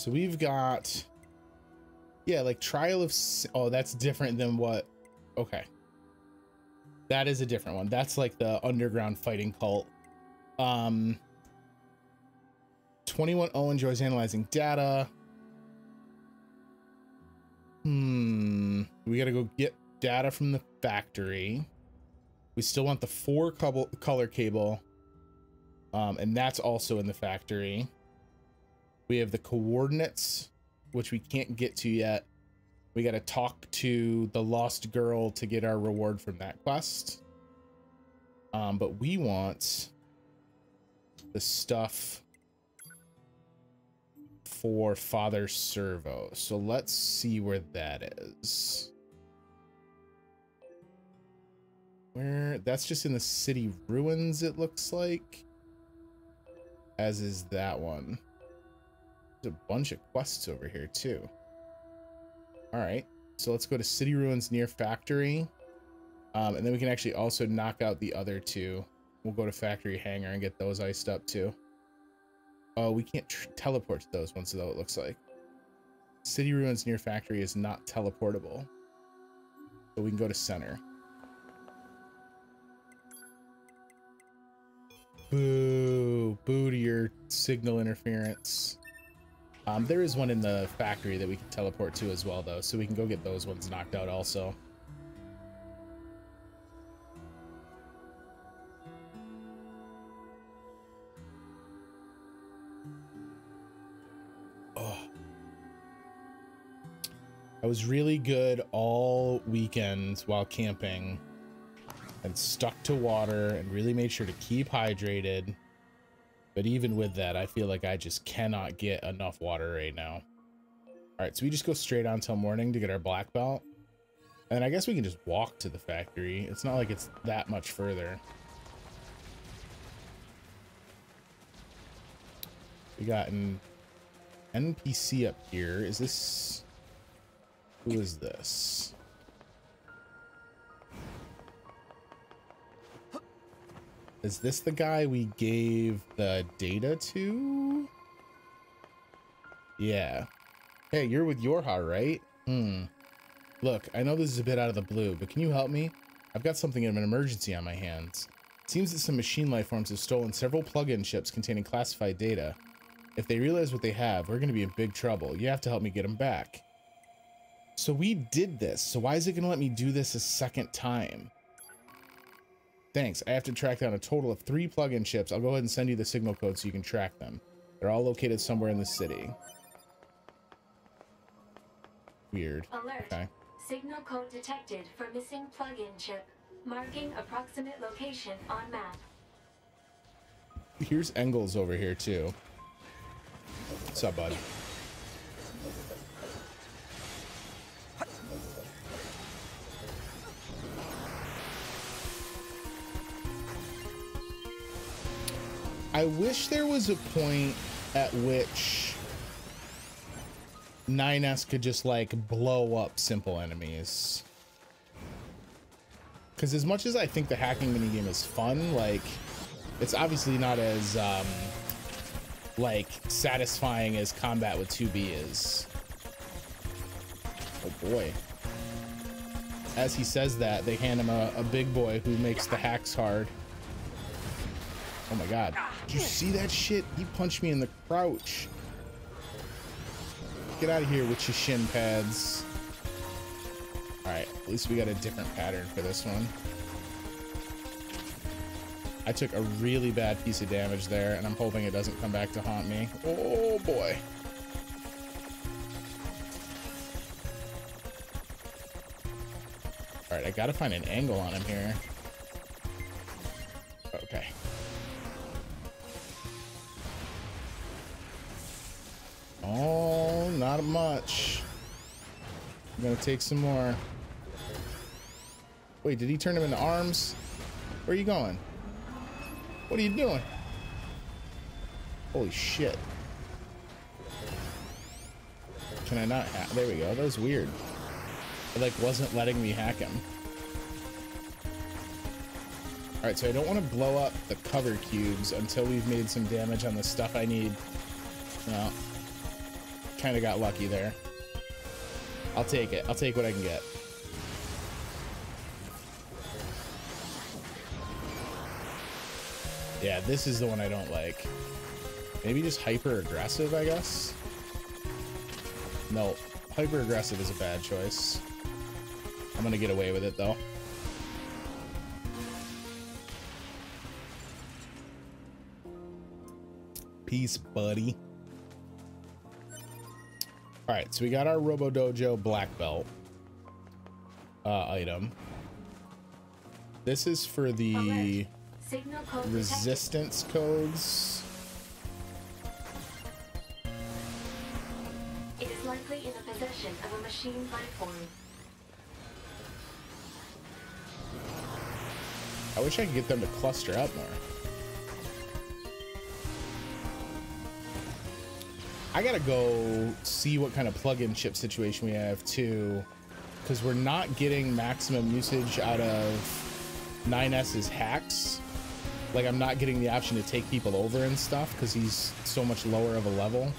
So we've got, yeah, like Trial of, oh, that's different than what, okay. That is a different one. That's like the underground fighting cult. 21O enjoys analyzing data. We gotta go get data from the factory. We still want the 4 color cable. And that's also in the factory. We have the coordinates, which we can't get to yet. We got to talk to the lost girl to get our reward from that quest. But we want the stuff for Father Servo. So let's see where that is. Where, that's just in the city ruins, it looks like. As is that one. There's a bunch of quests over here too. All right, so let's go to City Ruins near Factory. And then we can actually also knock out the other 2. We'll go to Factory Hangar and get those iced up too. Oh, we can't teleport to those ones though, it looks like. City Ruins near Factory is not teleportable. So we can go to Center. Boo. Boo to your signal interference. There is one in the factory that we can teleport to as well, though, so we can go get those ones knocked out also. Oh. I was really good all weekend while camping and stuck to water and really made sure to keep hydrated. But even with that, I feel like I just cannot get enough water right now. All right, so we just go straight on till morning to get our black belt. And I guess we can just walk to the factory. It's not like it's that much further. We got an NPC up here. Is this... Who is this? Is this the guy we gave the data to? Yeah. Hey, you're with YoRHa, right? Look, I know this is a bit out of the blue, but can you help me? I've got something of an emergency on my hands. It seems that some machine life forms have stolen several plug-in chips containing classified data. If they realize what they have, we're going to be in big trouble. You have to help me get them back. So we did this, so why is it going to let me do this a second time? Thanks. I have to track down a total of 3 plug-in chips. I'll go ahead and send you the signal code so you can track them. They're all located somewhere in the city. Weird. Alert. Okay. Signal code detected for missing plug-in chip. Marking approximate location on map. Here's Engels over here too. What's up, bud? I wish there was a point at which 9S could just like blow up simple enemies. Because as much as I think the hacking minigame is fun, like it's obviously not as like satisfying as combat with 2B is. Oh boy. As he says that, they hand him a big boy who makes the hacks hard. Oh my god. Did you see that shit? He punched me in the crouch. Get out of here with your shin pads. Alright, at least we got a different pattern for this one. I took a really bad piece of damage there, and I'm hoping it doesn't come back to haunt me. Oh boy. Alright, I gotta find an angle on him here. Okay. Oh, not much. I'm gonna take some more. Wait, did he turn him into arms? Where are you going? What are you doing? Holy shit. Can I not hack? There we go. That was weird. It like wasn't letting me hack him. All right, so I don't want to blow up the cover cubes until we've made some damage on the stuff I need. No. kind of got lucky there. I'll take it. I'll take what I can get. Yeah, this is the one I don't like. Maybe just hyper aggressive, I guess. No, hyper aggressive is a bad choice. I'm gonna get away with it though. Peace, buddy. All right, so we got our Robo Dojo black belt item. This is for the resistance codes. It is likely in the possession of a machine life form. I wish I could get them to cluster up more. I gotta go see what kind of plug-in chip situation we have too, because we're not getting maximum usage out of 9S's hacks. Like, I'm not getting the option to take people over and stuff because he's so much lower of a level.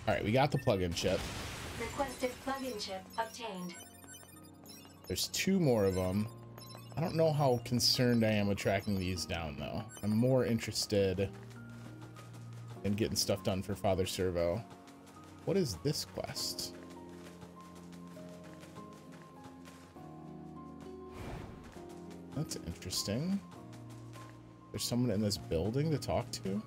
All right, we got the plug-in chip. Requested plug-in chip obtained. There's 2 more of them. I don't know how concerned I am with tracking these down, though. I'm more interested in getting stuff done for Father Servo. What is this quest? That's interesting. There's someone in this building to talk to?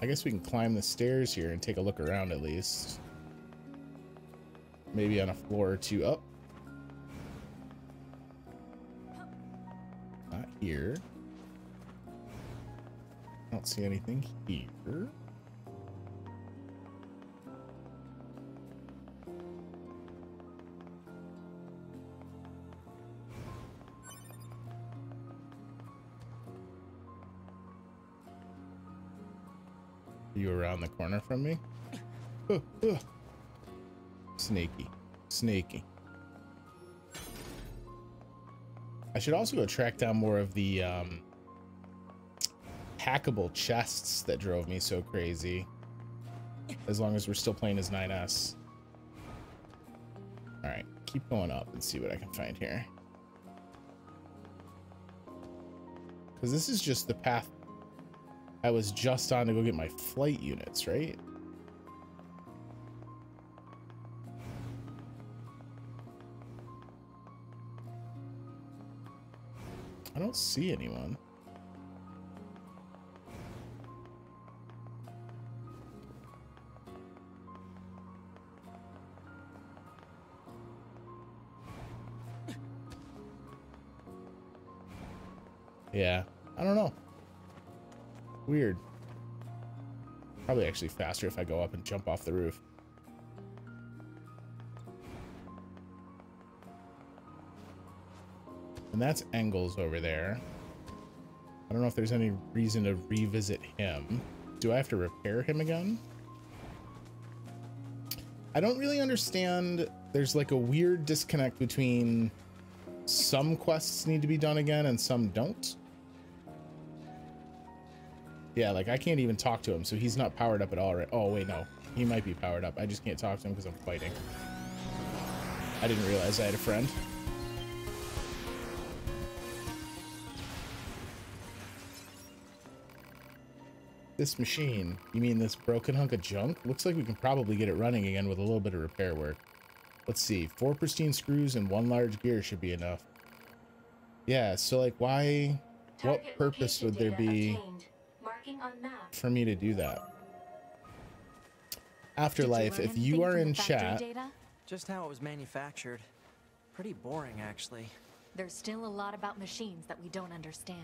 I guess we can climb the stairs here and take a look around at least. Maybe on a floor or 2 up. Not here. I don't see anything here. You around the corner from me? Snaky. Snaky. I should also go track down more of the hackable chests that drove me so crazy. As long as we're still playing as 9S. Alright, keep going up and see what I can find here. Because this is just the path I was just on to go get my flight units, right? I don't see anyone. Yeah, I don't know. Weird. Probably actually faster if I go up and jump off the roof. And that's Engels over there. I don't know if there's any reason to revisit him. Do I have to repair him again? I don't really understand. There's like a weird disconnect between some quests need to be done again and some don't. Yeah, like I can't even talk to him, so he's not powered up at all, right? Oh, wait, no. He might be powered up. I just can't talk to him because I'm fighting. I didn't realize I had a friend. This machine, you mean this broken hunk of junk? Looks like we can probably get it running again with a little bit of repair work. Let's see, 4 pristine screws and 1 large gear should be enough. Yeah, so like why, what purpose would there be for me to do that? Afterlife, if you are in chat. Just how it was manufactured. Pretty boring, actually. There's still a lot about machines that we don't understand.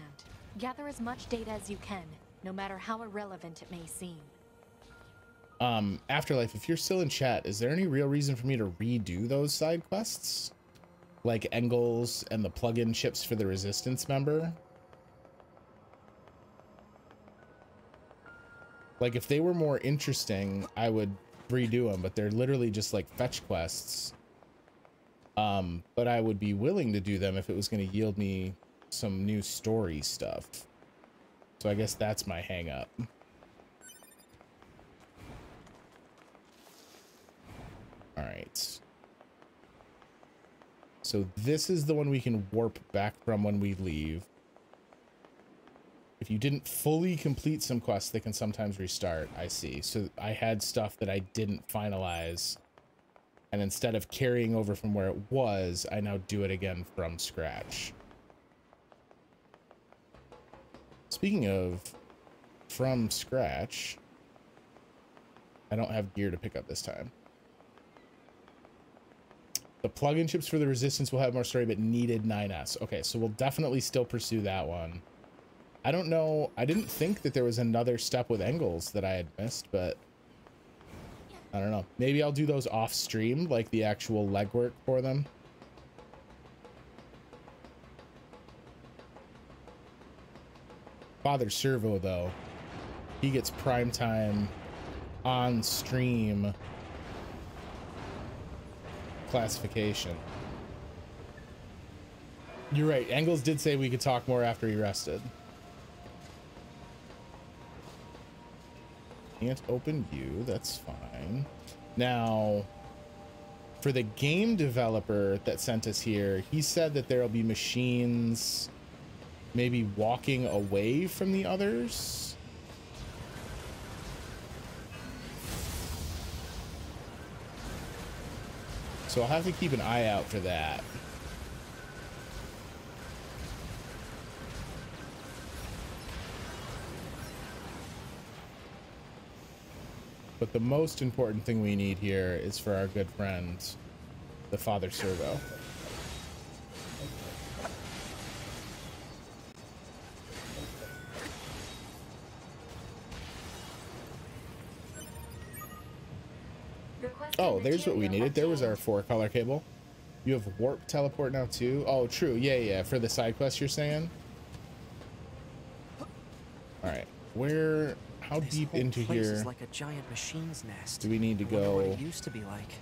Gather as much data as you can, no matter how irrelevant it may seem. Afterlife, if you're still in chat, is there any real reason for me to redo those side quests? Like Engels and the plug-in chips for the resistance member? Like, if they were more interesting, I would redo them, but they're literally just like fetch quests. But I would be willing to do them if it was going to yield me some new story stuff. So I guess that's my hang up. All right. So this is the one we can warp back from when we leave. If you didn't fully complete some quests, they can sometimes restart. I see. So I had stuff that I didn't finalize. And instead of carrying over from where it was, I now do it again from scratch. Speaking of from scratch, I don't have gear to pick up this time. The plug-in chips for the Resistance will have more story, but needed 9S. Okay, so we'll definitely still pursue that one. I don't know. I didn't think that there was another step with Engels that I had missed, but I don't know. Maybe I'll do those off stream, like the actual legwork for them. Father Servo, though, he gets prime time on stream classification. You're right. Engels did say we could talk more after he rested. Can't open you. That's fine. Now, for the game developer that sent us here, he said that there'll be machines maybe walking away from the others. So I'll have to keep an eye out for that. But the most important thing we need here is for our good friend, the Father Servo. Oh, there's what we needed. There was our 4-color cable. You have warp teleport now too? Oh, true. Yeah. For the side quest you're saying? All right. Where... How deep into here is like a giant machine's nest. do we need to go what it used to be like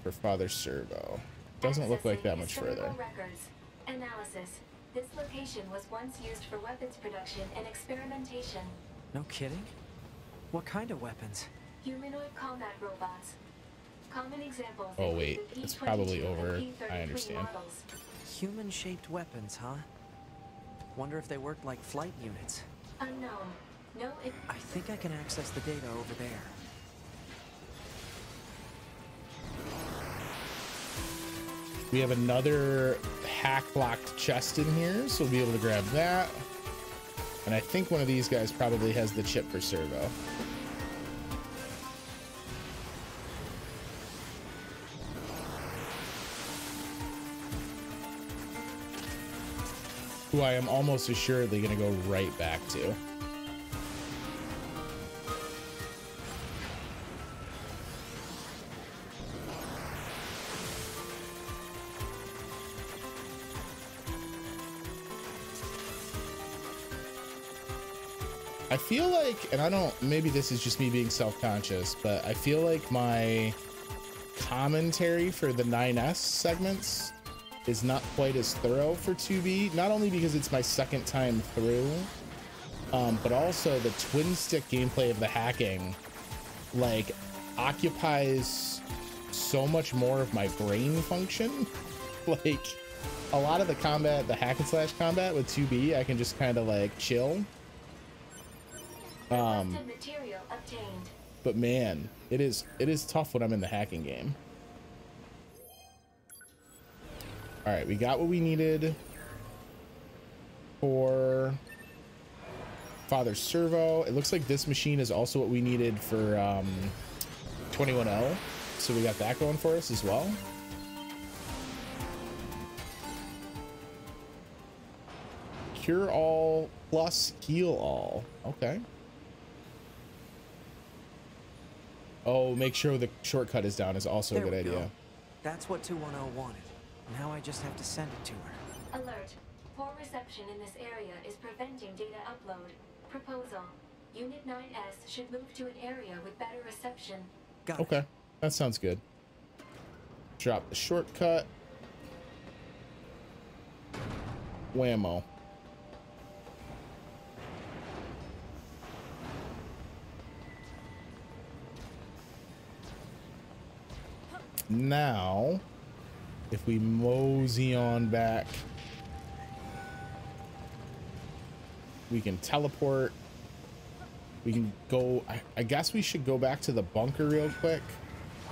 for Father Servo? Doesn't look like that much further. Records. Analysis. This location was once used for weapons production and experimentation. No kidding? What kind of weapons? Humanoid combat robots. Common examples. Oh wait, it's probably over. I understand. Human-shaped weapons, huh? Wonder if they work like flight units. Unknown. No, I think I can access the data over there. We have another hack-locked chest in here, so we'll be able to grab that. And I think one of these guys probably has the chip for Servo. Who I am almost assuredly going to go right back to. I feel like, and I don't, maybe this is just me being self-conscious, but I feel like my commentary for the 9S segments is not quite as thorough for 2B, not only because it's my second time through, but also the twin stick gameplay of the hacking, like, occupies so much more of my brain function. Like, a lot of the combat, the hack and slash combat with 2B, I can just kind of like chill. But man, it is tough when I'm in the hacking game. All right, we got what we needed for Father Servo. It looks like this machine is also what we needed for 21L, so we got that going for us as well. Cure all plus heal all. Okay. Oh, make sure the shortcut is down is also a good idea. That's what 210 wanted. Now I just have to send it to her. Alert. Poor reception in this area is preventing data upload. Proposal. Unit 9S should move to an area with better reception. Got it. Okay, that sounds good. Drop the shortcut. Whammo. Now, if we mosey on back, we can teleport. We can go, I guess we should go back to the bunker real quick.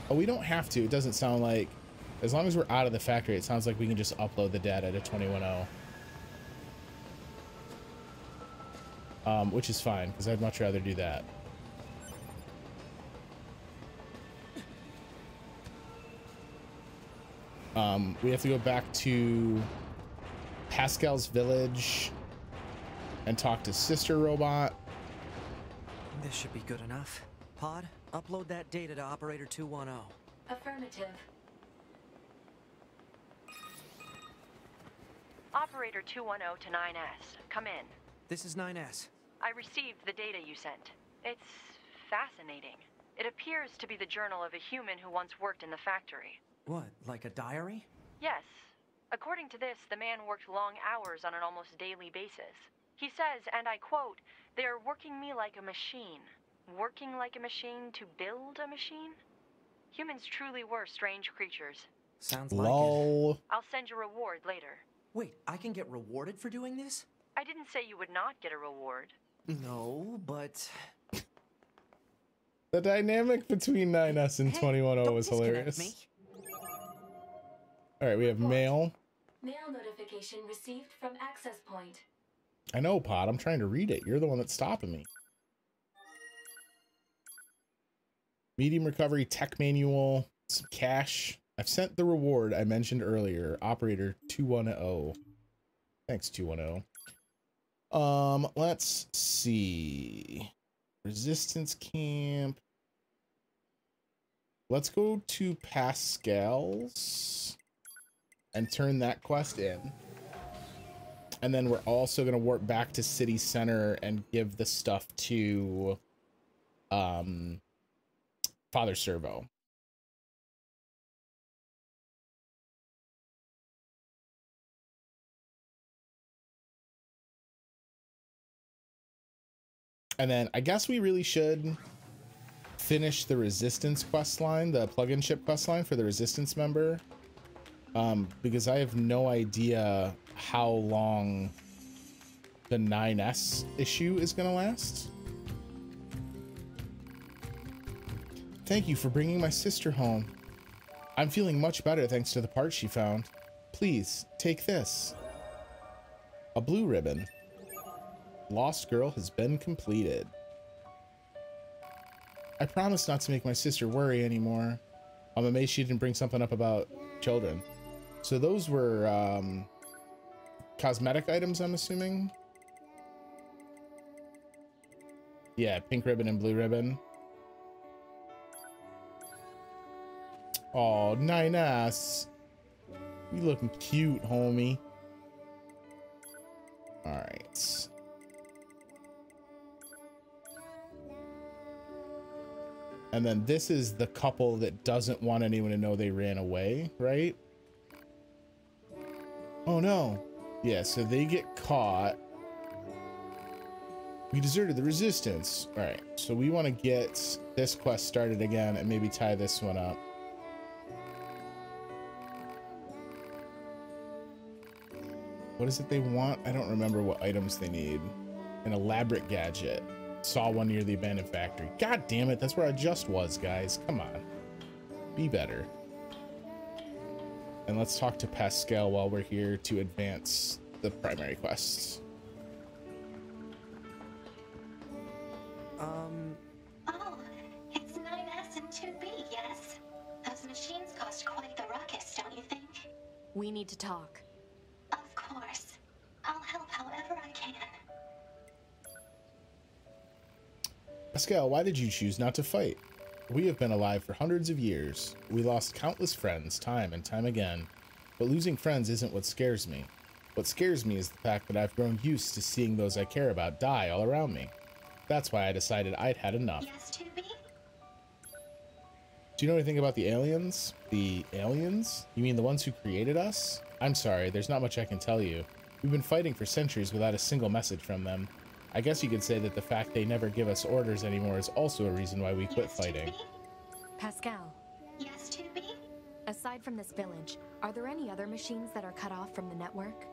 Oh, we don't have to. It doesn't sound like, as long as we're out of the factory, it sounds like we can just upload the data to 21.0. Which is fine, because I'd much rather do that. We have to go back to Pascal's village and talk to Sister Robot. This should be good enough. Pod, upload that data to Operator 210. Affirmative. Operator 210 to 9S. Come in. This is 9S. I received the data you sent. It's fascinating. It appears to be the journal of a human who once worked in the factory. What, like a diary? Yes. According to this, the man worked long hours on an almost daily basis. He says, and I quote, "They're working me like a machine. Working like a machine to build a machine?" Humans truly were strange creatures. Sounds like it. Lol. I'll send you a reward later. Wait, I can get rewarded for doing this? I didn't say you would not get a reward. No, but... The dynamic between 9S and Hey, 21.0 don't was disconnect hilarious. me. All right, we have mail. Mail notification received from access point. I know, Pod. I'm trying to read it. You're the one that's stopping me. Medium recovery, tech manual, some cash. I've sent the reward I mentioned earlier. Operator 210. Thanks, 210. Let's see. Resistance camp. Let's go to Pascal's and turn that quest in. And then we're also going to warp back to City Center and give the stuff to Father Servo. And then I guess we really should finish the Resistance quest line, the plug-in ship quest line for the Resistance member. Because I have no idea how long the 9S issue is going to last. Thank you for bringing my sister home. I'm feeling much better thanks to the part she found. Please, take this. A blue ribbon. Lost Girl has been completed. I promise not to make my sister worry anymore. I'm amazed she didn't bring something up about children. So those were cosmetic items, I'm assuming. Yeah, pink ribbon and blue ribbon. Oh, 9S. You looking cute, homie. All right. And then this is the couple that doesn't want anyone to know they ran away, right? Oh no. Yeah, so they get caught. We deserted the resistance. All right, so we want to get this quest started again and maybe tie this one up. What is it they want? I don't remember what items they need. An elaborate gadget. Saw one near the abandoned factory. God damn it, that's where I just was, guys. Come on. Be better. And let's talk to Pascal while we're here to advance the primary quests. Oh, it's 9S and 2B, yes? Those machines cost quite the ruckus, don't you think? We need to talk. Of course. I'll help however I can. Pascal, why did you choose not to fight? We have been alive for hundreds of years. We lost countless friends time and time again. But losing friends isn't what scares me. What scares me is the fact that I've grown used to seeing those I care about die all around me. That's why I decided I'd had enough. Yes, 2B? Do you know anything about the aliens? The aliens? You mean the ones who created us? I'm sorry, there's not much I can tell you. We've been fighting for centuries without a single message from them. I guess you could say that the fact they never give us orders anymore is also a reason why we quit fighting. 2B? Pascal, Yes, 2B? aside from this village, are there any other machines that are cut off from the network?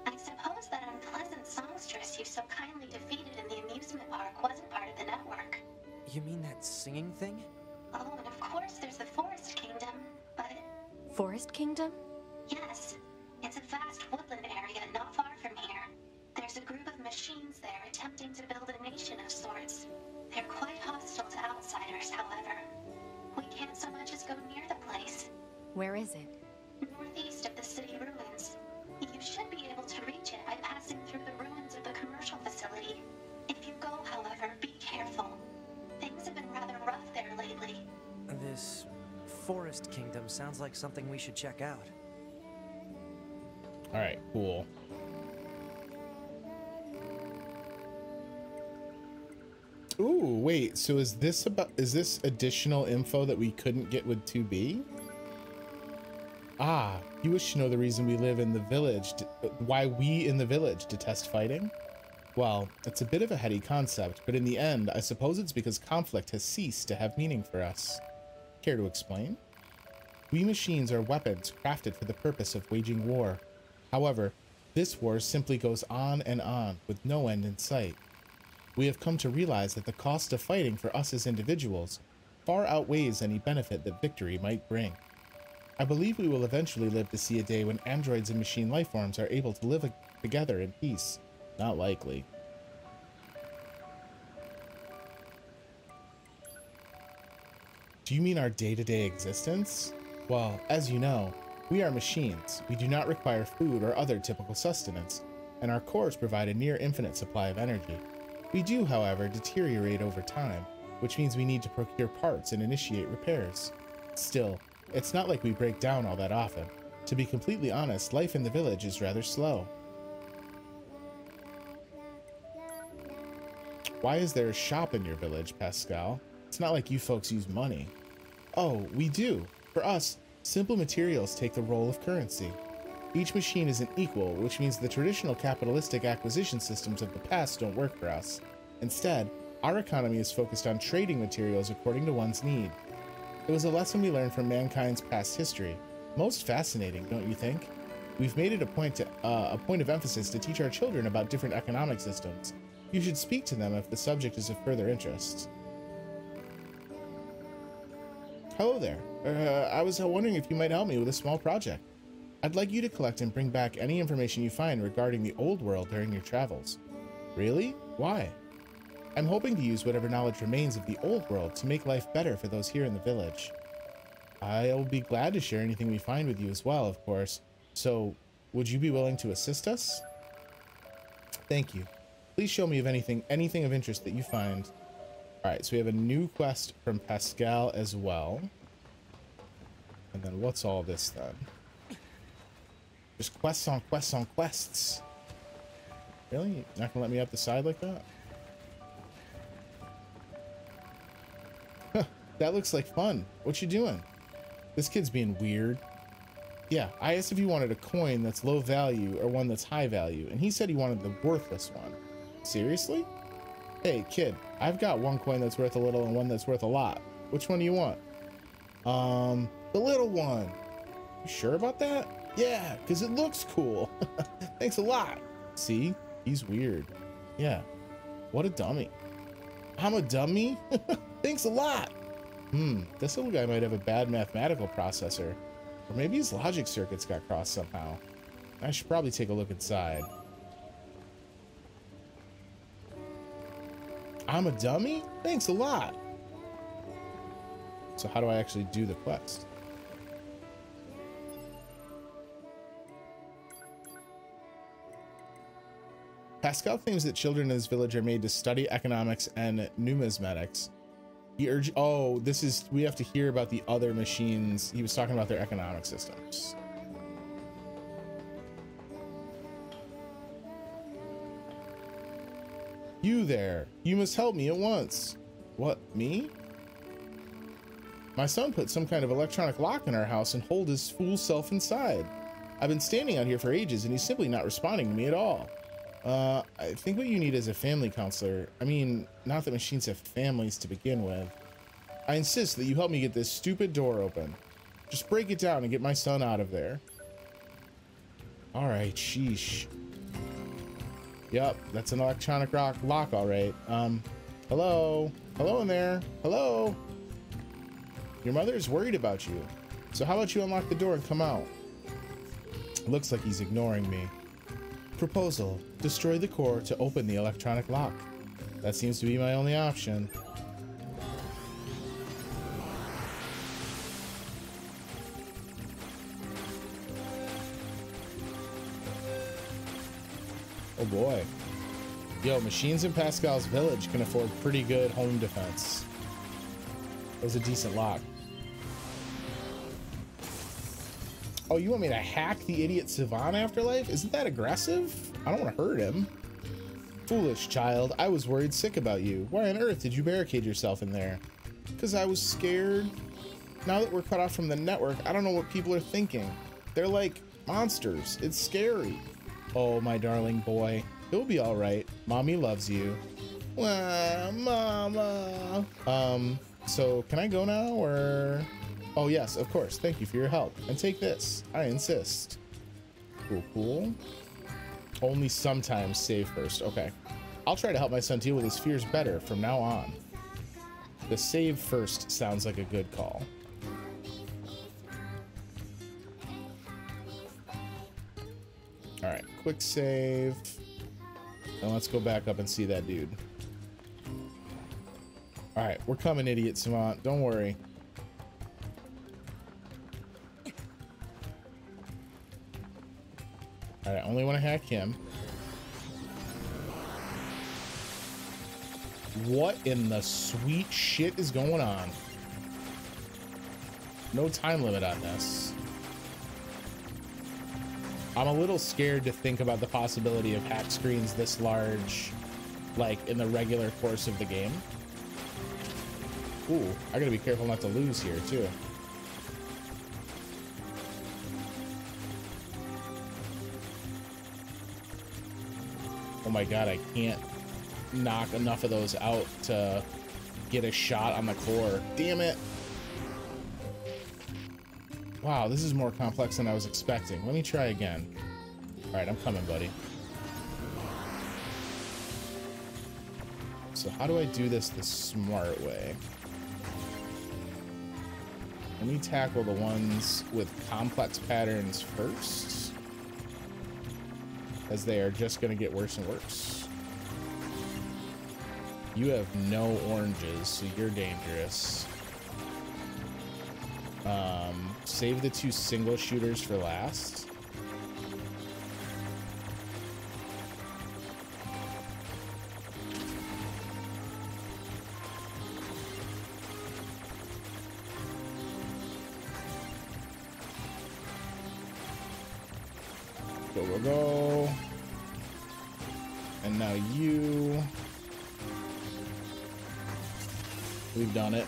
I suppose that unpleasant songstress you so kindly defeated in the amusement park wasn't part of the network. You mean that singing thing? Oh, and of course there's the Forest Kingdom, but Forest Kingdom? yes, it's a vast woodland area not far from here. There's a group of machines there attempting to build a nation of sorts. They're quite hostile to outsiders, however. We can't so much as go near the place. Where is it? Northeast of the city ruins. You should be able to reach it by passing through the ruins of the commercial facility. If you go, however, be careful. Things have been rather rough there lately. This Forest Kingdom sounds like something we should check out. All right, cool. Ooh, wait, so is this additional info that we couldn't get with 2B? Ah, you wish to know the reason we live in the village, why we in the village detest fighting? Well, it's a bit of a heady concept, but in the end, I suppose it's because conflict has ceased to have meaning for us. Care to explain? We machines are weapons crafted for the purpose of waging war. However, this war simply goes on and on, with no end in sight. We have come to realize that the cost of fighting for us as individuals far outweighs any benefit that victory might bring. I believe we will eventually live to see a day when androids and machine lifeforms are able to live together in peace. Not likely. Do you mean our day-to-day existence? Well, as you know, we are machines. We do not require food or other typical sustenance, and our cores provide a near infinite supply of energy. We do, however, deteriorate over time, which means we need to procure parts and initiate repairs. Still, it's not like we break down all that often. To be completely honest, life in the village is rather slow. Why is there a shop in your village, Pascal? It's not like you folks use money. Oh, we do. For us, simple materials take the role of currency. Each machine is an equal, which means the traditional capitalistic acquisition systems of the past don't work for us. Instead, our economy is focused on trading materials according to one's need. It was a lesson we learned from mankind's past history. Most fascinating, don't you think? We've made it a point of emphasis to teach our children about different economic systems. You should speak to them if the subject is of further interest. Hello there. I was wondering if you might help me with a small project. I'd like you to collect and bring back any information you find regarding the old world during your travels. Really? Why? I'm hoping to use whatever knowledge remains of the old world to make life better for those here in the village. I'll be glad to share anything we find with you as well, of course. So, would you be willing to assist us? Thank you. Please show me of anything of interest that you find. Alright, so we have a new quest from Pascal as well. And then what's all this then? Just quests on quests on quests. Really? You're not gonna let me up the side like that? Huh, that looks like fun. What you doing? This kid's being weird. Yeah, I asked if he wanted a coin that's low value or one that's high value, and he said he wanted the worthless one. Seriously? Hey, kid, I've got one coin that's worth a little and one that's worth a lot. Which one do you want? The little one. You sure about that? Yeah, because it looks cool. Thanks a lot. See? He's weird. Yeah. What a dummy. I'm a dummy? Thanks a lot. This little guy might have a bad mathematical processor. Or maybe his logic circuits got crossed somehow. I should probably take a look inside. I'm a dummy? Thanks a lot. So how do I actually do the quest? Pascal claims that children in his village are made to study economics and numismatics. Oh, we have to hear about the other machines. He was talking about their economic systems. You there. You must help me at once. What, me? My son put some kind of electronic lock in our house and holed his fool self inside. I've been standing out here for ages and he's simply not responding to me at all. I think what you need is a family counselor. I mean, not that machines have families to begin with. I insist that you help me get this stupid door open. Just break it down and get my son out of there. All right, sheesh. Yep, that's an electronic lock, all right. Hello? Hello in there? Hello? Your mother is worried about you. So how about you unlock the door and come out? Looks like he's ignoring me. Proposal: destroy the core to open the electronic lock. That seems to be my only option. Oh boy. Yo, machines in Pascal's village can afford pretty good home defense. That was a decent lock. Oh, you want me to hack the idiot Savant afterlife? Isn't that aggressive? I don't want to hurt him. Foolish child, I was worried sick about you. Why on earth did you barricade yourself in there? Because I was scared. Now that we're cut off from the network, I don't know what people are thinking. They're like monsters. It's scary. Oh, my darling boy. He'll be all right. Mommy loves you. Wah, mama. So can I go now or... Oh yes, of course. Thank you for your help. And take this. I insist. Cool, cool. Only sometimes save first. Okay. I'll try to help my son deal with his fears better from now on. The save first sounds like a good call. All right, quick save. And let's go back up and see that dude. All right, we're coming, idiot Savant. Don't worry. All right, I only want to hack him. What in the sweet shit is going on? No time limit on this. I'm a little scared to think about the possibility of hack screens this large, like in the regular course of the game. Ooh, I gotta be careful not to lose here too. Oh my god, I can't knock enough of those out to get a shot on the core. Damn it. Wow, this is more complex than I was expecting. Let me try again. All right, I'm coming, buddy. So how do I do this the smart way? Let me tackle the ones with complex patterns first, as they are just going to get worse and worse. You have no oranges, so you're dangerous. Save the two single shooters for last. Go, go, go. And now you. We've done it.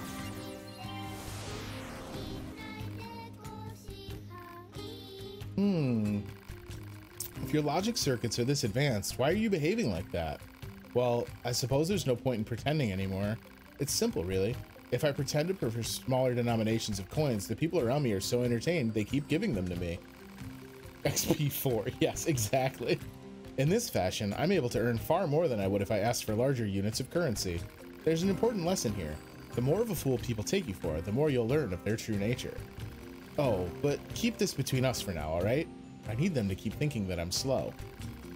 If your logic circuits are this advanced, why are you behaving like that? Well, I suppose there's no point in pretending anymore. It's simple, really. If I pretend to prefer smaller denominations of coins, the people around me are so entertained they keep giving them to me. XP4, yes, exactly. In this fashion, I'm able to earn far more than I would if I asked for larger units of currency. There's an important lesson here. The more of a fool people take you for, the more you'll learn of their true nature. Oh, but keep this between us for now, alright? I need them to keep thinking that I'm slow.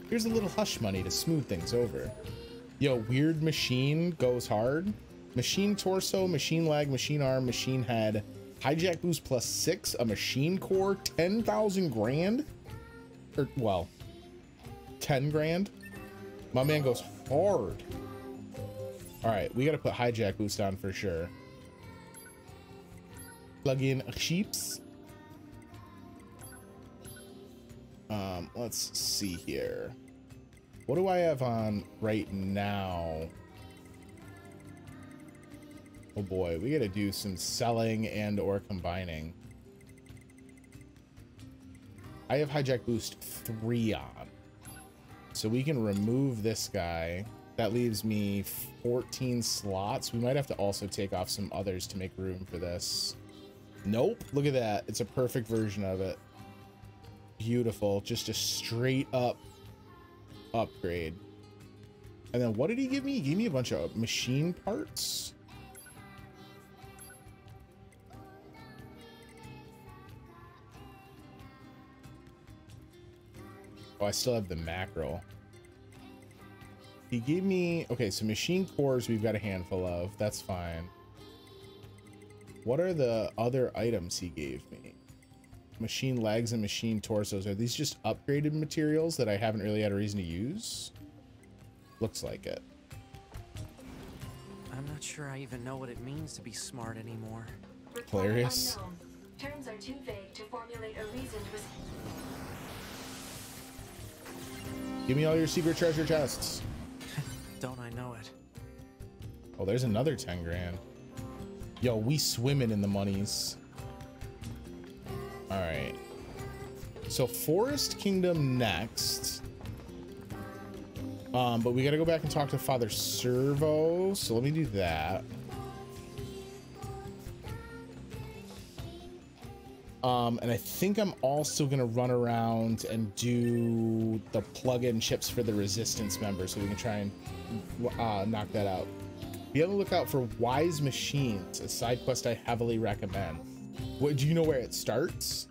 Here's a little hush money to smooth things over. Yo, weird machine goes hard. Machine torso, machine leg, machine arm, machine head. Hijack boost plus 6, a machine core, 10,000 grand? Or, well, 10 grand? My man goes hard. Alright, we gotta put hijack boost on for sure. Plug in sheeps. Let's see here. What do I have on right now? Oh boy, we gotta do some selling and or combining. I have hijack boost 3 on. So we can remove this guy. That leaves me 14 slots. We might have to also take off some others to make room for this. Nope, look at that. It's a perfect version of it. Beautiful, just a straight up upgrade. And then what did he give me? He gave me a bunch of machine parts. Oh, I still have the mackerel. He gave me, okay, so machine cores we've got a handful of. That's fine. What are the other items he gave me? Machine legs and machine torsos. Are these just upgraded materials that I haven't really had a reason to use? Looks like it. I'm not sure I even know what it means to be smart anymore. Hilarious. Unknown. Terms are too vague to formulate a reasoned Give me all your secret treasure chests. Don't I know it? Oh, there's another 10 grand. Yo, we swimming in the monies. All right. So Forest Kingdom next. But we got to go back and talk to Father Servo. So let me do that. And I think I'm also going to run around and do the plug-in chips for the resistance members so we can try and knock that out. Be on the lookout for Wise Machines, a side quest I heavily recommend. What, do you know where it starts?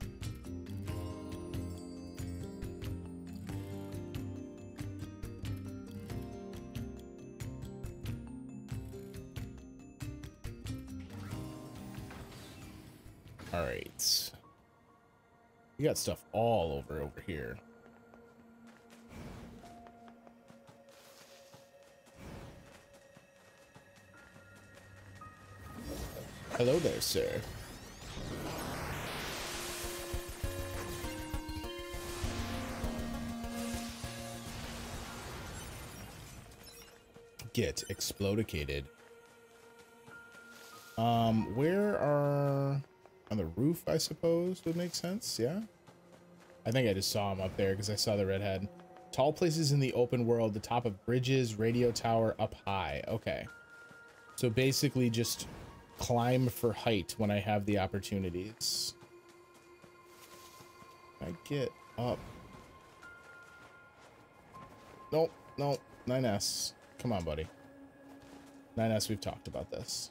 All right. We got stuff all over here. Hello there, sir. Get explodicated. Where are... on the roof, I suppose, would make sense, yeah? I think I just saw him up there because I saw the redhead. Tall places in the open world, the top of bridges, radio tower, up high. Okay. So basically just climb for height when I have the opportunities. I get up. Nope, nope. 9S. Come on, buddy. 9S, we've talked about this.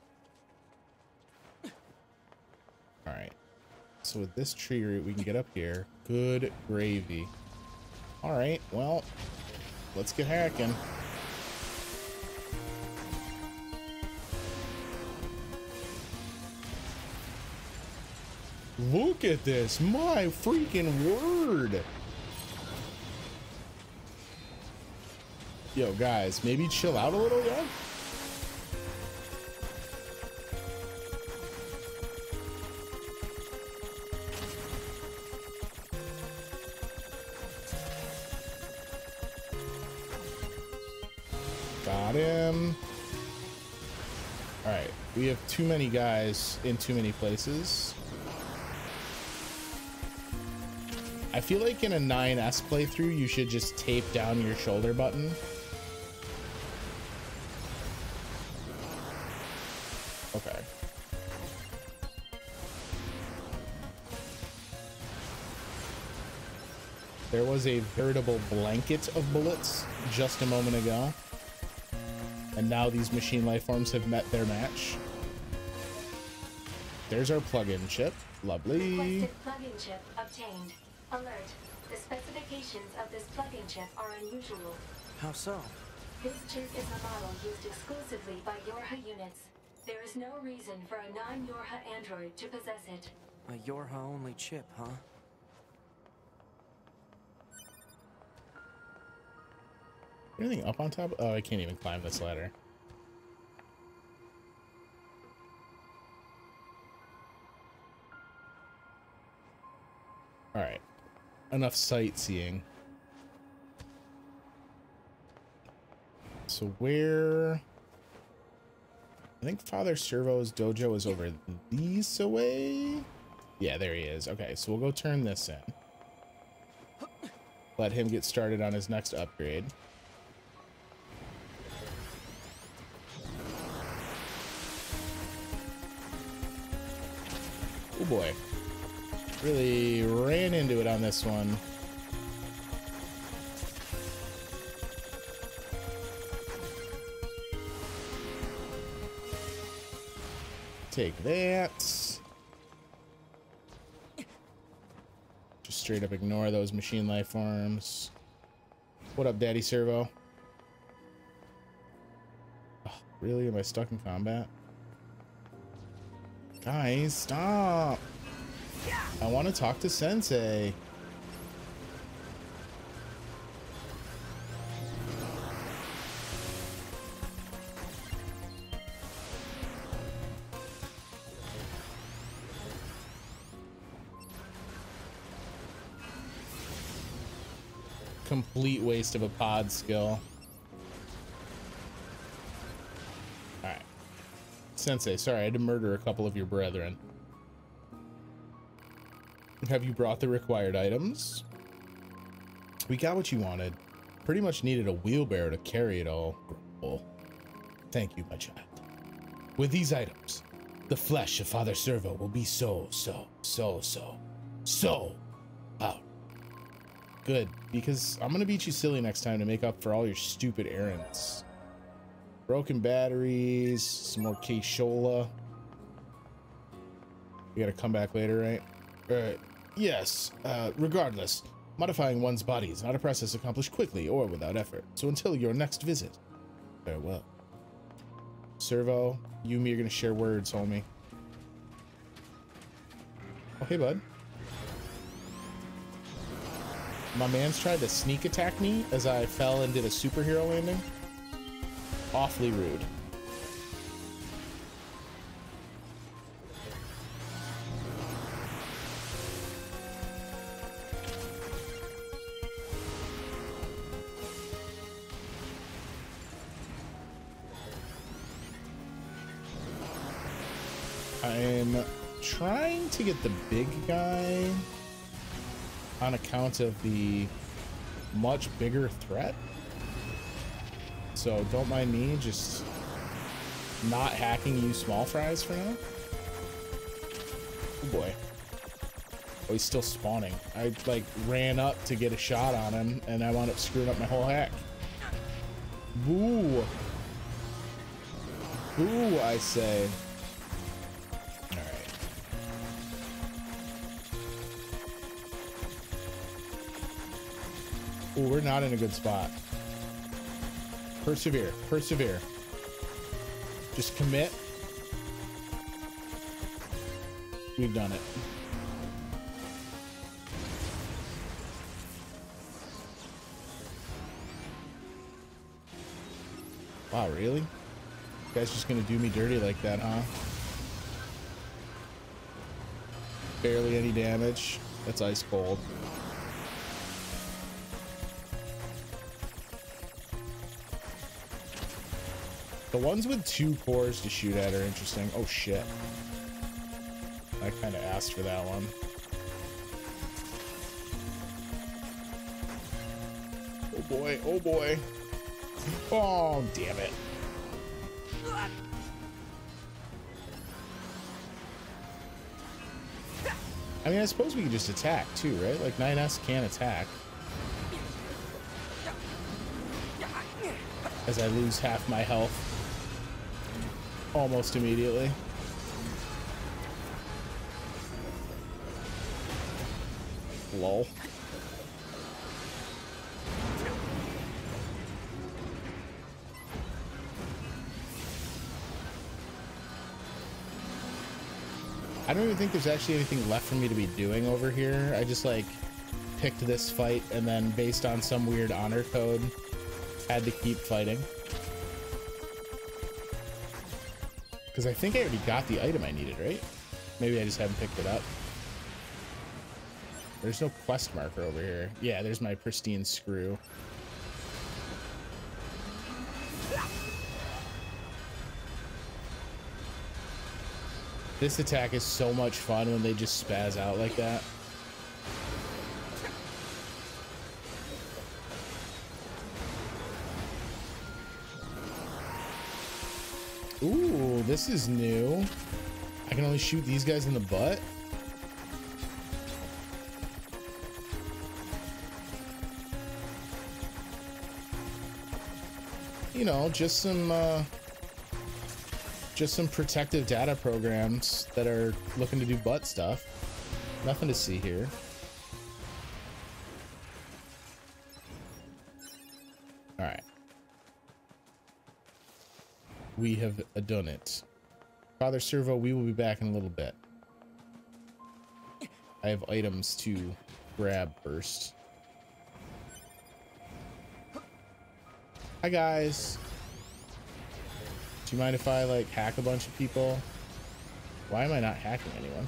All right. So with this tree root, we can get up here. Good gravy. All right. Well, let's get hacking. Look at this. My freaking word. Yo, guys, maybe chill out a little, yeah? Got him. All right, we have too many guys in too many places. I feel like in a 9S playthrough, you should just tape down your shoulder button. Okay. There was a veritable blanket of bullets just a moment ago. And now these machine life forms have met their match. There's our plug-in chip. Lovely. requested plug-in chip obtained. Alert. The specifications of this plug-in chip are unusual. How so? This chip is a model used exclusively by YoRHa units. There is no reason for a non-YoRHa android to possess it. A YoRHa only chip, huh? Anything up on top? Oh, I can't even climb this ladder. All right. Enough sightseeing. So where... I think Father Servo's dojo is over this way. Yeah, there he is. Okay, so we'll go turn this in. Let him get started on his next upgrade. Oh boy. Really ran into it on this one. Take that. Just straight up ignore those machine life forms. What up, Daddy Servo? Oh, really? Am I stuck in combat? Guys, stop! I want to talk to Sensei. Complete waste of a pod skill. Alright. Sensei, sorry, I had to murder a couple of your brethren. Have you brought the required items? We got what you wanted. Pretty much needed a wheelbarrow to carry it all. Grumble. Thank you, my child. With these items, the flesh of Father Servo will be so out. Good, because I'm gonna beat you silly next time to make up for all your stupid errands. Broken batteries, some more Keishola. You gotta come back later, right? Yes, regardless, modifying one's body is not a process accomplished quickly or without effort. So until your next visit, farewell. Servo, you and me are gonna share words, homie. Oh, hey, bud. My man's tried to sneak attack me as I fell and did a superhero landing. Awfully rude. I'm trying to get the big guy on account of the much bigger threat. So don't mind me just not hacking you small fries for now. Oh boy. Oh, he's still spawning. I like ran up to get a shot on him and I wound up screwing up my whole hack. Boo. Boo, I say. Oh, we're not in a good spot. Persevere, persevere. Just commit. We've done it. Wow, really? You guys just gonna do me dirty like that, huh? Barely any damage. That's ice cold. The ones with 2 cores to shoot at are interesting. Oh shit. I kind of asked for that one. Oh boy, oh boy. Oh, damn it. I mean, I suppose we can just attack too, right? Like 9S can attack. As I lose half my health. Almost immediately. Lol. I don't even think there's actually anything left for me to be doing over here. I just like picked this fight and then based on some weird honor code had to keep fighting. Because I think I already got the item I needed, right? Maybe I just haven't picked it up. There's no quest marker over here. Yeah, there's my pristine screw. This attack is so much fun when they just spaz out like that. Ooh, this is new. I can only shoot these guys in the butt. You know, just some protective data programs that are looking to do butt stuff. Nothing to see here. All right. We have done it. Father Servo, we will be back in a little bit. I have items to grab first. Hi guys. Do you mind if I like hack a bunch of people? Why am I not hacking anyone?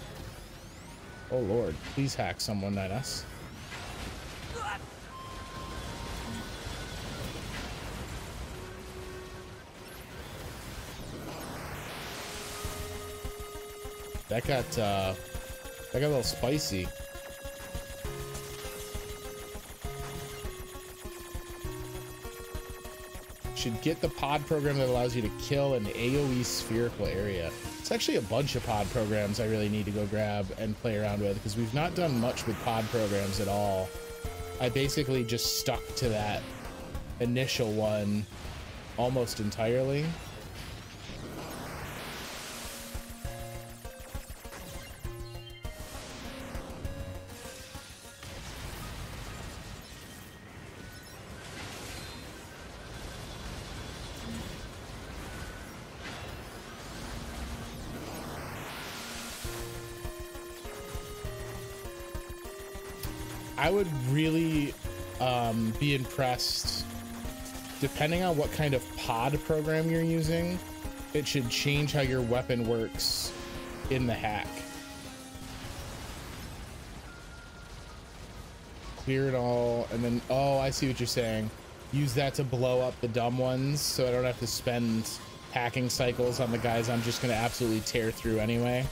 Oh Lord, please hack someone, not us. That got a little spicy. Should get the pod program that allows you to kill an AoE spherical area. It's actually a bunch of pod programs I really need to go grab and play around with, because we've not done much with pod programs at all. I basically just stuck to that initial one almost entirely. I would really be impressed, depending on what kind of pod program you're using. It should change how your weapon works in the hack. Clear it all, and then, oh, I see what you're saying. Use that to blow up the dumb ones, so I don't have to spend hacking cycles on the guys I'm just gonna absolutely tear through anyway.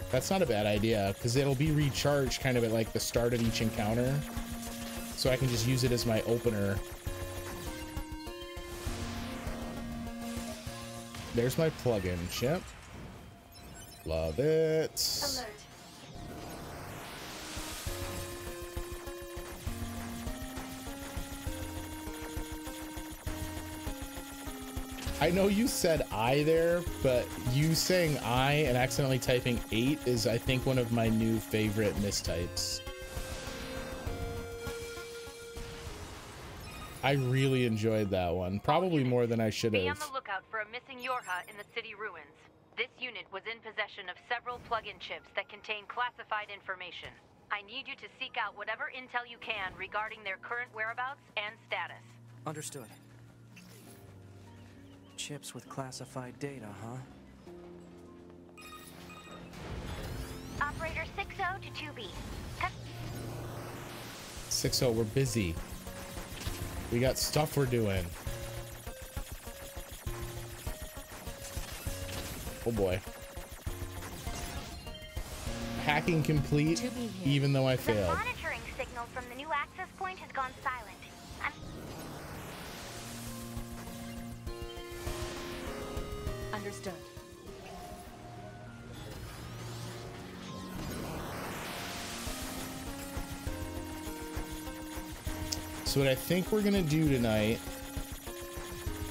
That's not a bad idea, because it'll be recharged kind of at like the start of each encounter, so I can just use it as my opener. There's my plug-in chip. Love it. Alert. I know you said I there, but you saying I and accidentally typing 8 is, I think, one of my new favorite mistypes. I really enjoyed that one, probably more than I should have. Be on the lookout for a missing YoRHa in the city ruins. This unit was in possession of several plug-in chips that contain classified information. I need you to seek out whatever intel you can regarding their current whereabouts and status. Understood. Chips with classified data, huh? Operator 60 to 2B. 6-0, we're busy. We got stuff we're doing. Oh boy. Hacking complete, even though I The failed. monitoring signal from the new access point has gone silent. Understood. So what I think we're gonna do tonight,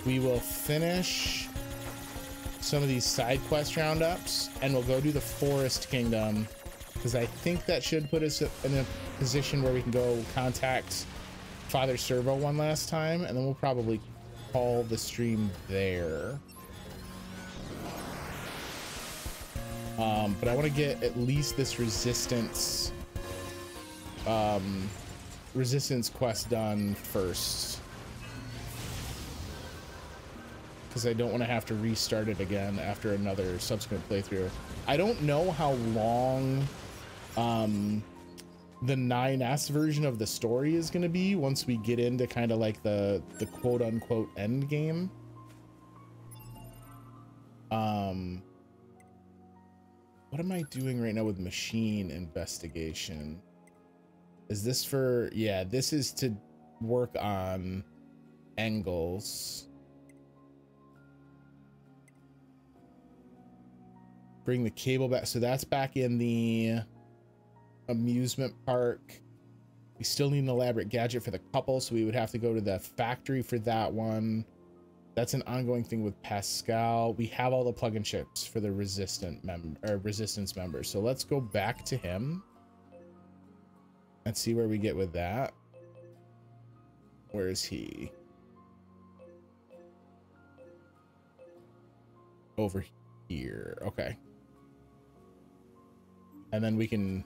we will finish some of these side quest roundups and we'll go do the Forest Kingdom, because I think that should put us in a position where we can go contact Father Servo one last time, and then we'll probably call the stream there. But I want to get at least this resistance quest done first, because I don't want to have to restart it again after another subsequent playthrough. I don't know how long the 9S version of the story is going to be once we get into kind of like the quote-unquote end game. what am I doing right now with machine investigation? Is this for, yeah, this is to work on angles. Bring the cable back. So that's back in the amusement park. We still need an elaborate gadget for the couple, so we would have to go to the factory for that one. That's an ongoing thing with Pascal. We have all the plug-in chips for the resistance members. So let's go back to him and see where we get with that. Where is he? Over here. Okay. And then we can,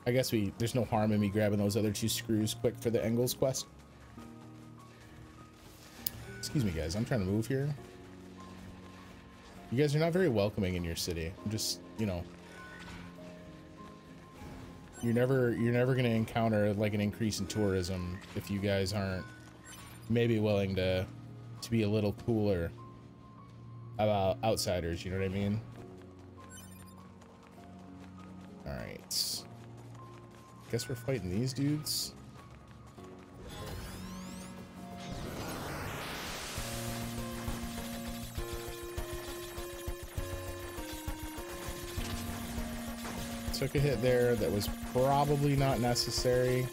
I guess there's no harm in me grabbing those other 2 screws quick for the Engels quest. Excuse me, guys. I'm trying to move here. You guys are not very welcoming in your city. I'm just, you know, you're never going to encounter like an increase in tourism if you guys aren't maybe willing to be a little cooler about outsiders. You know what I mean? All right. Guess we're fighting these dudes. Took a hit there that was probably not necessary.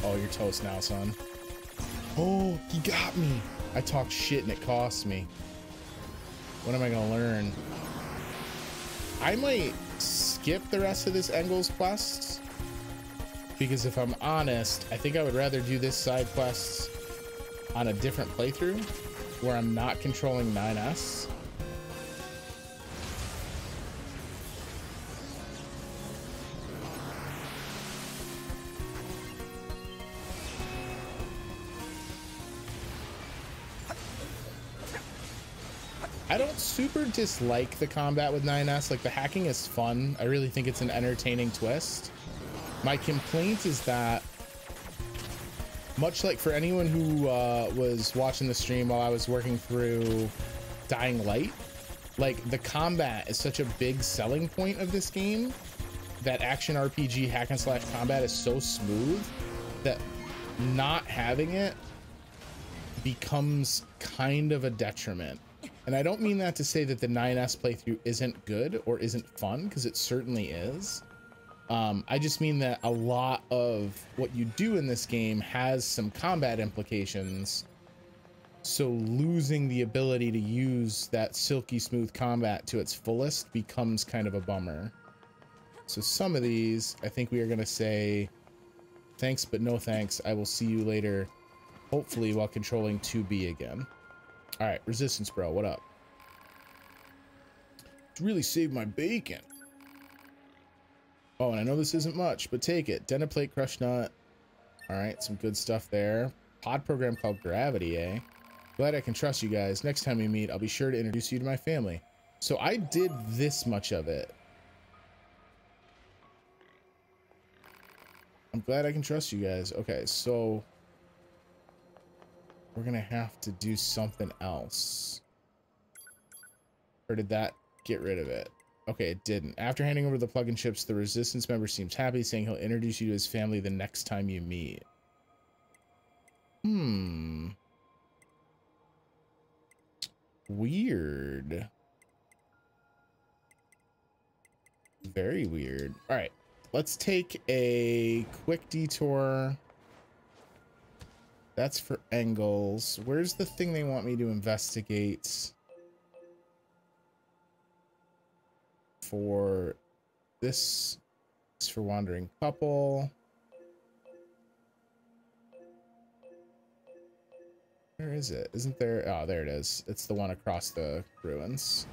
Oh, you're toast now, son. Oh, he got me. I talked shit and it cost me. What am I gonna learn? I might skip the rest of this Engels quest, because if I'm honest, I think I would rather do this side quest on a different playthrough where I'm not controlling 9S. I don't super dislike the combat with 9S. Like, the hacking is fun. I really think it's an entertaining twist. My complaint is that, much like for anyone who was watching the stream while I was working through Dying Light, like, the combat is such a big selling point of this game. That action RPG hack and slash combat is so smooth that not having it becomes kind of a detriment. And I don't mean that to say that the 9S playthrough isn't good or isn't fun, because it certainly is. I just mean that a lot of what you do in this game has some combat implications. So losing the ability to use that silky smooth combat to its fullest becomes kind of a bummer. So some of these, I think we are going to say, thanks, but no thanks. I will see you later, hopefully while controlling 2B again. All right, resistance bro, what up? It's really saved my bacon. Oh, and I know this isn't much, but take it. Dented plate, crushed nut. All right, some good stuff there. Pod program called Gravity, eh? Glad I can trust you guys. Next time we meet, I'll be sure to introduce you to my family. So I did this much of it. I'm glad I can trust you guys. Okay, so we're gonna have to do something else. Or did that get rid of it? Okay, it didn't. After handing over the plug-in chips, the resistance member seems happy, saying he'll introduce you to his family the next time you meet. Weird. Very weird. All right, let's take a quick detour. That's for Engels. Where's the thing they want me to investigate? For this is for wandering couple. Where is it? Isn't there? Oh, there it is. It's the one across the ruins.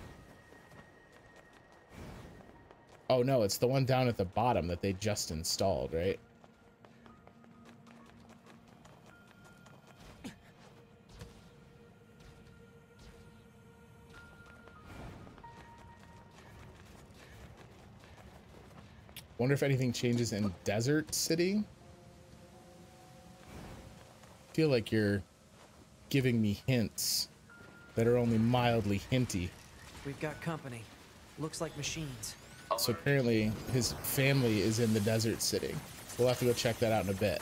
Oh no, it's the one down at the bottom that they just installed, right? Wonder if anything changes in Desert City. Feel like you're giving me hints that are only mildly hinty. We've got company. Looks like machines. So apparently his family is in the desert city. We'll have to go check that out in a bit.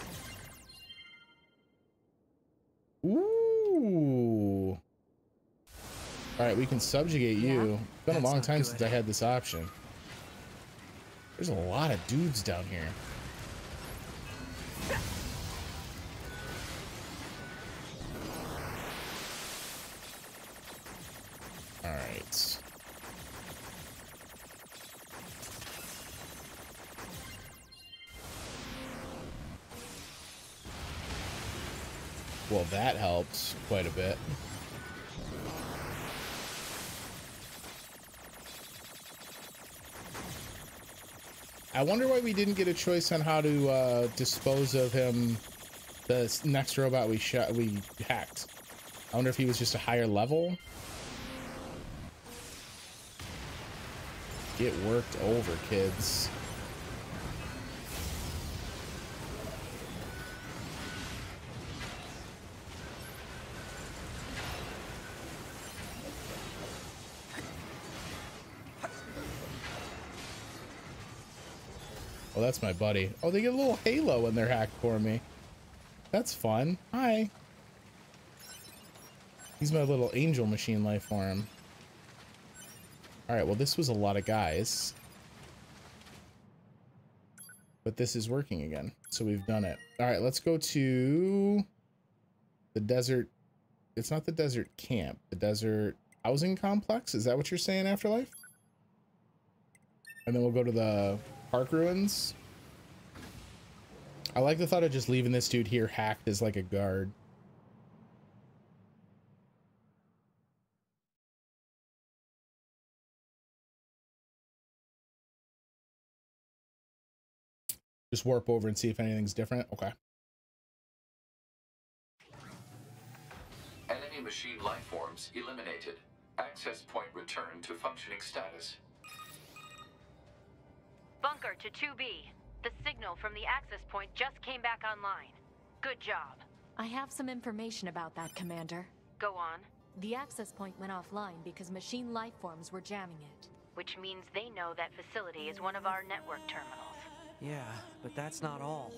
Ooh. All right, we can subjugate you. It's been a long time since I had this option. There's a lot of dudes down here. All right. Well, that helps quite a bit. I wonder why we didn't get a choice on how to dispose of him, the next robot we hacked. I wonder if he was just a higher level. Get worked over, kids. Oh, that's my buddy. Oh, they get a little halo when they're hacked for me. That's fun. Hi. He's my little angel machine life form. All right, well, this was a lot of guys. But this is working again, so we've done it. All right, let's go to the desert. It's not the desert camp, the desert housing complex. Is that what you're saying, Afterlife? And then we'll go to the park ruins. I like the thought of just leaving this dude here hacked as like a guard. Just warp over and see if anything's different. Okay. Enemy machine life forms eliminated. Access point returned to functioning status. Bunker to 2B. The signal from the access point just came back online. Good job. I have some information about that, Commander. Go on. The access point went offline because machine life forms were jamming it. Which means they know that facility is one of our network terminals. Yeah, but that's not all.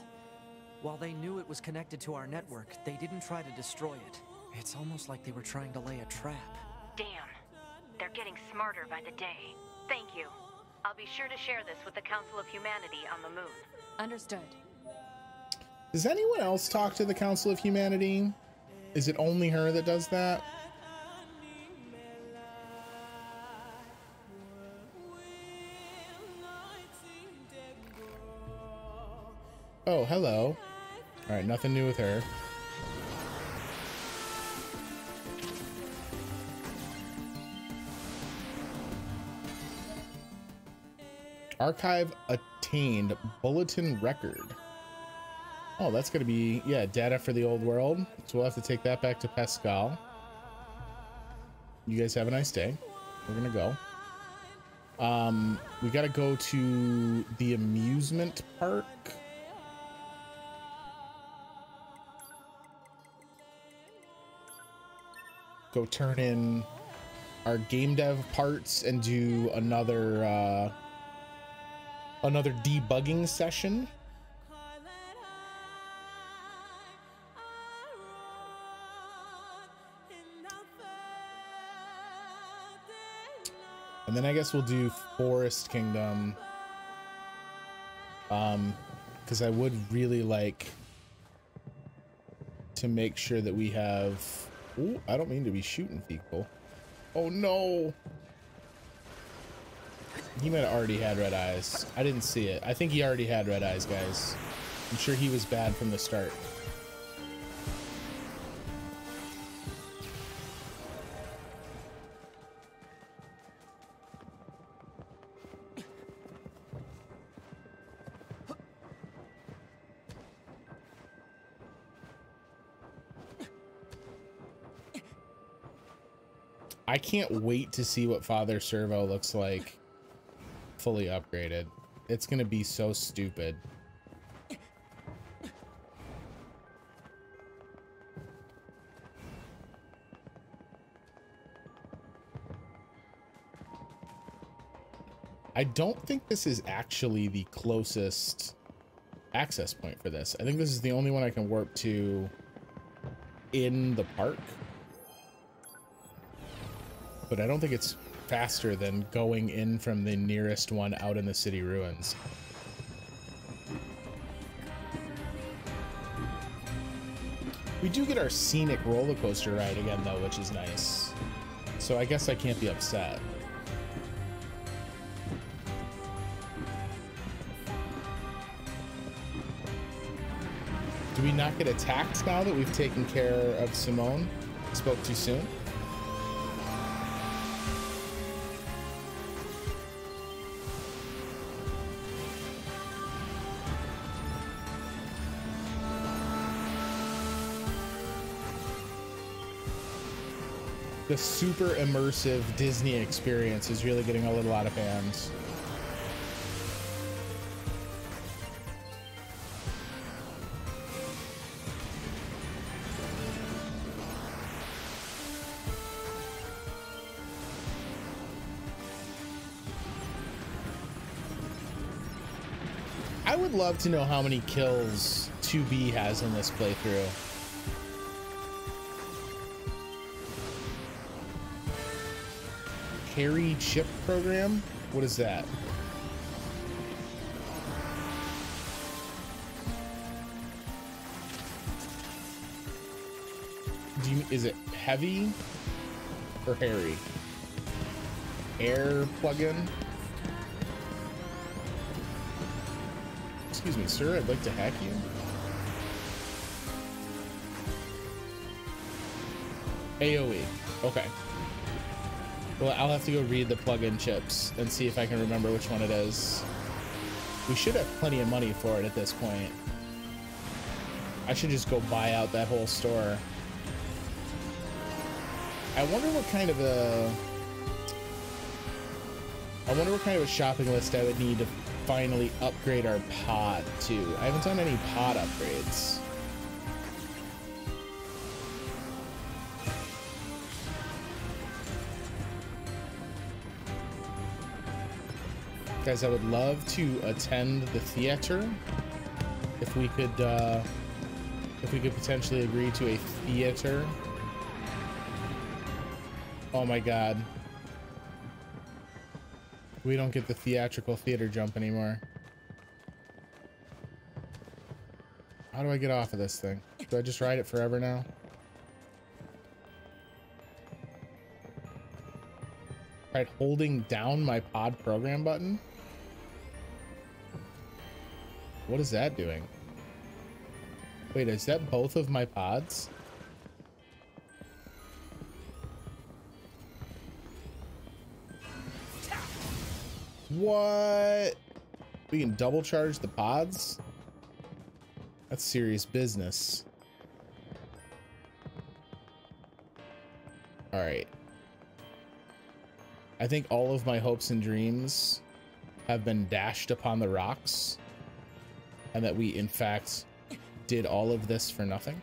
While they knew it was connected to our network, they didn't try to destroy it. It's almost like they were trying to lay a trap. Damn. They're getting smarter by the day. Thank you. I'll be sure to share this with the Council of Humanity on the moon. Understood. Does anyone else talk to the Council of Humanity? Is it only her that does that? Oh, hello. All right, nothing new with her. Archive attained. Bulletin record. Oh, that's going to be, yeah, data for the old world. So we'll have to take that back to Pascal. You guys have a nice day. We're going to go. We got to go to the amusement park. Go turn in our game dev parts and do another debugging session. And then I guess we'll do Forest Kingdom. Because I would really like to make sure that we have... Ooh, I don't mean to be shooting people. Oh no! He might have already had red eyes. I didn't see it. I think he already had red eyes, guys. I'm sure he was bad from the start. I can't wait to see what Father Servo looks like fully upgraded. It's gonna be so stupid. I don't think this is actually the closest access point for this. I think this is the only one I can warp to in the park. But I don't think it's faster than going in from the nearest one out in the city ruins. We do get our scenic roller coaster ride again though, which is nice. So I guess I can't be upset. Do we not get attacked now that we've taken care of Simone? Spoke too soon? The super immersive Disney experience is really getting a little out of hand. I would love to know how many kills 2B has in this playthrough. Carry chip program? What is that? Is it heavy or hairy? Air plugin? Excuse me, sir, I'd like to hack you. AoE. Okay. Well, I'll have to go read the plug-in chips and see if I can remember which one it is. We should have plenty of money for it at this point. I should just go buy out that whole store. I wonder what kind of a shopping list I would need to finally upgrade our pod to. I haven't done any pod upgrades. Guys, I would love to attend the theater if we could potentially agree to a theater. Oh my god. We don't get the theatrical theater jump anymore. How do I get off of this thing? Do I just ride it forever now? Right, holding down my pod program button? What is that doing? Wait, is that both of my pods? What? We can double charge the pods? That's serious business. All right. I think all of my hopes and dreams have been dashed upon the rocks, and that we, in fact, did all of this for nothing.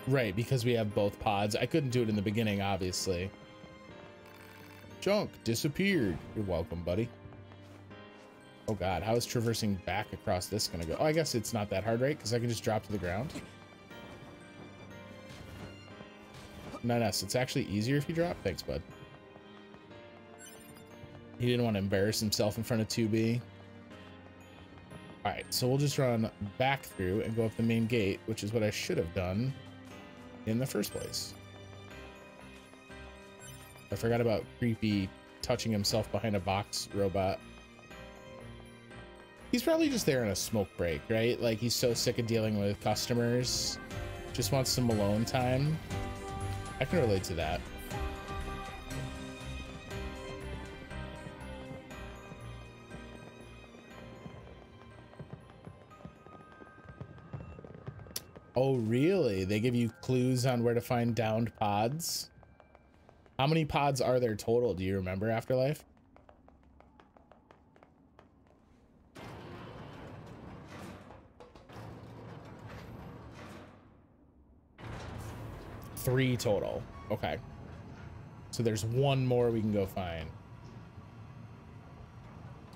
Right, because we have both pods. I couldn't do it in the beginning, obviously. Junk disappeared. You're welcome, buddy. Oh god, how is traversing back across this gonna go? Oh, I guess it's not that hard, right? Because I can just drop to the ground. Nice. It's actually easier if you drop. Thanks, bud. He didn't want to embarrass himself in front of 2B. All right, so we'll just run back through and go up the main gate, which is what I should have done in the first place. I forgot about creepy touching himself behind a box robot. He's probably just there on a smoke break, right? Like, he's so sick of dealing with customers, just wants some alone time. I can relate to that. Oh, really? They give you clues on where to find downed pods? How many pods are there total? Do you remember, Afterlife? Three total. Okay. So there's one more we can go find.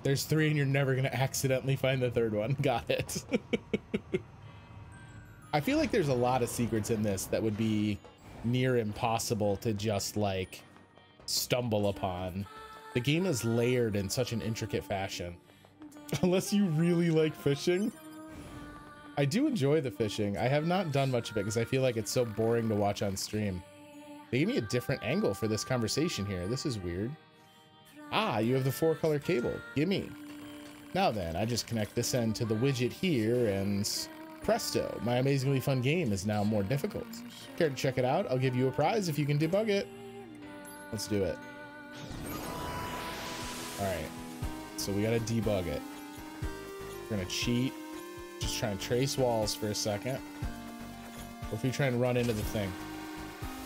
There's 3 and you're never gonna accidentally find the 3rd one. Got it. I feel like there's a lot of secrets in this that would be near impossible to just like stumble upon. The game is layered in such an intricate fashion. Unless you really like fishing. I do enjoy the fishing. I have not done much of it because I feel like it's so boring to watch on stream. They gave me a different angle for this conversation here. This is weird. Ah, you have the 4-color cable. Gimme. Now then, I just connect this end to the widget here and presto, my amazingly fun game is now more difficult. Care to check it out? I'll give you a prize if you can debug it. Let's do it. All right, so we gotta debug it. We're gonna cheat. Just try and trace walls for a second. Or if we try and run into the thing.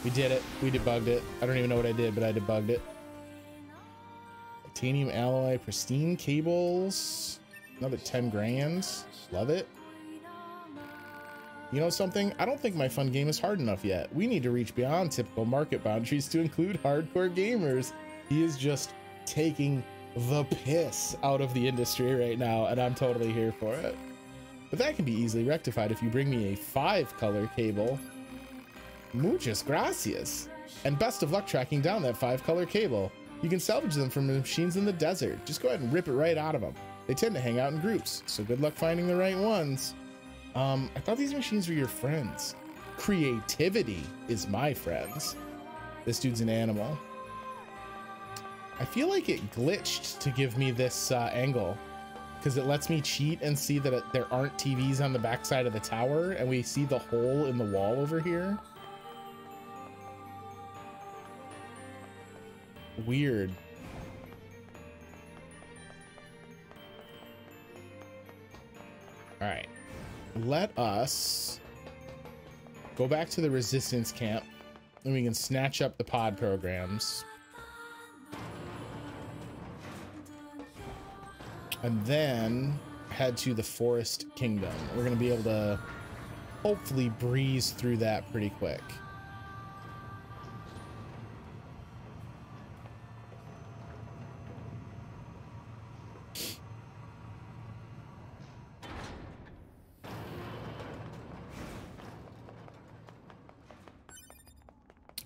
We did it. We debugged it. I don't even know what I did, but I debugged it. Titanium alloy, pristine cables. Another 10 grand. Love it. You know something? I don't think my fun game is hard enough yet. We need to reach beyond typical market boundaries to include hardcore gamers. He is just taking the piss out of the industry right now, and I'm totally here for it. But that can be easily rectified if you bring me a 5-color cable. Muchas gracias. And best of luck tracking down that 5-color cable. You can salvage them from machines in the desert. Just go ahead and rip it right out of them. They tend to hang out in groups, so good luck finding the right ones. I thought these machines were your friends. Creativity is my friends. This dude's an animal. I feel like it glitched to give me this angle because it lets me cheat and see that there aren't TVs on the backside of the tower and we see the hole in the wall over here. Weird. All right. Let us go back to the resistance camp and we can snatch up the pod programs. And then head to the Forest Kingdom. We're going to be able to hopefully breeze through that pretty quick.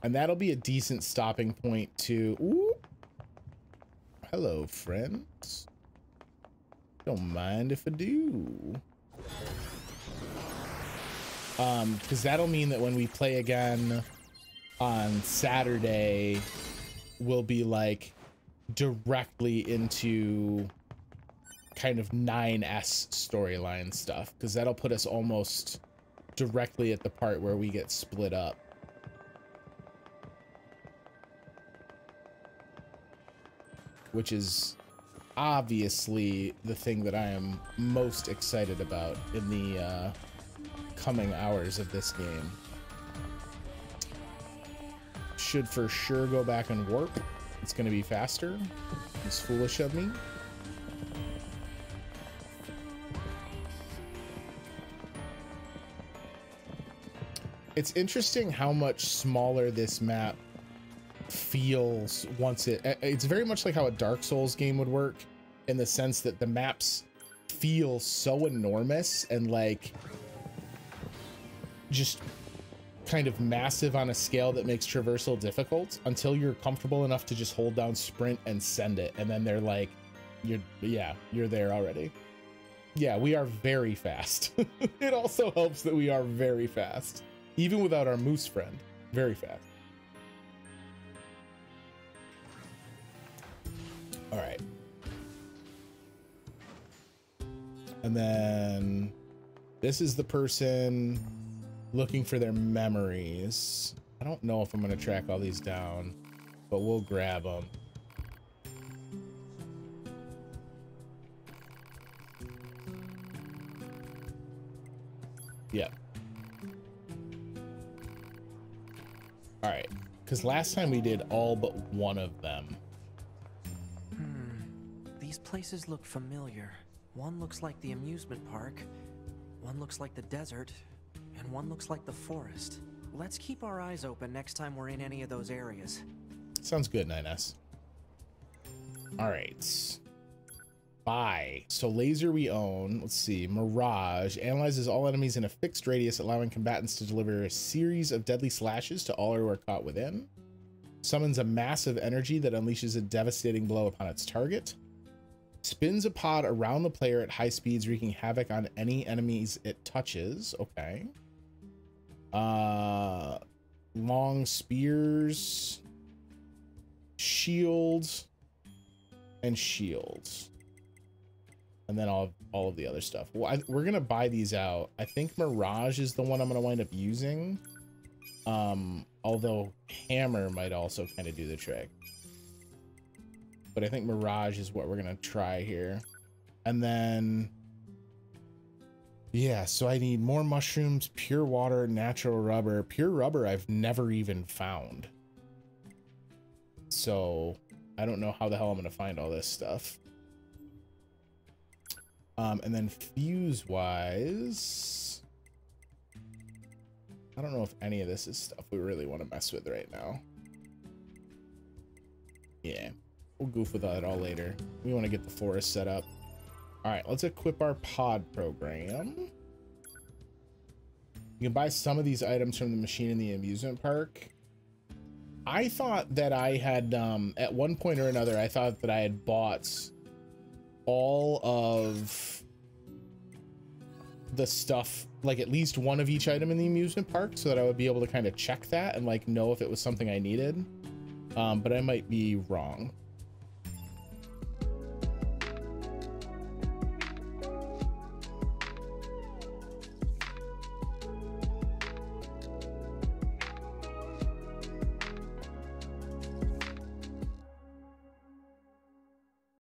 And that'll be a decent stopping point to... Ooh. Hello, friends. Don't mind if I do. Because that'll mean that when we play again on Saturday, we'll be like directly into kind of 9S storyline stuff. Because that'll put us almost directly at the part where we get split up. Which is obviously the thing that I am most excited about in the coming hours of this game. Should for sure go back and warp. It's going to be faster. It's foolish of me. It's interesting how much smaller this map feels once it's very much like how a Dark Souls game would work in the sense that the maps feel so enormous and like just kind of massive on a scale that makes traversal difficult until you're comfortable enough to just hold down sprint and send it, and then they're like you're there already. Yeah, we are very fast. It also helps that we are very fast even without our moose friend. Very fast. All right. And then this is the person looking for their memories. I don't know if I'm going to track all these down, but we'll grab them. Yep. All right. Because last time we did all but one of them. These places look familiar. One looks like the amusement park, one looks like the desert, and one looks like the forest. Let's keep our eyes open next time we're in any of those areas. Sounds good, 9S. All right. Buy. So laser we own. Let's see. Mirage analyzes all enemies in a fixed radius, allowing combatants to deliver a series of deadly slashes to all who are caught within. Summons a massive energy that unleashes a devastating blow upon its target. Spins a pod around the player at high speeds, wreaking havoc on any enemies it touches. Okay. Long spears, shields, and shields. And then all of the other stuff. Well, we're gonna buy these out. I think Mirage is the one I'm gonna wind up using. Although Hammer might also kind of do the trick. But I think Mirage is what we're gonna try here. And then, yeah, so I need more mushrooms, pure water, natural rubber. Pure rubber I've never even found. So I don't know how the hell I'm gonna find all this stuff. And then fuse wise, I don't know if any of this is stuff we really want to mess with right now. Yeah, we'll goof with that all later. We want to get the forest set up. All right, let's equip our pod program. You can buy some of these items from the machine in the amusement park. I thought that I had, at one point or another, I thought that I had bought all of the stuff, like at least one of each item in the amusement park, so that I would be able to kind of check that and like know if it was something I needed. But I might be wrong.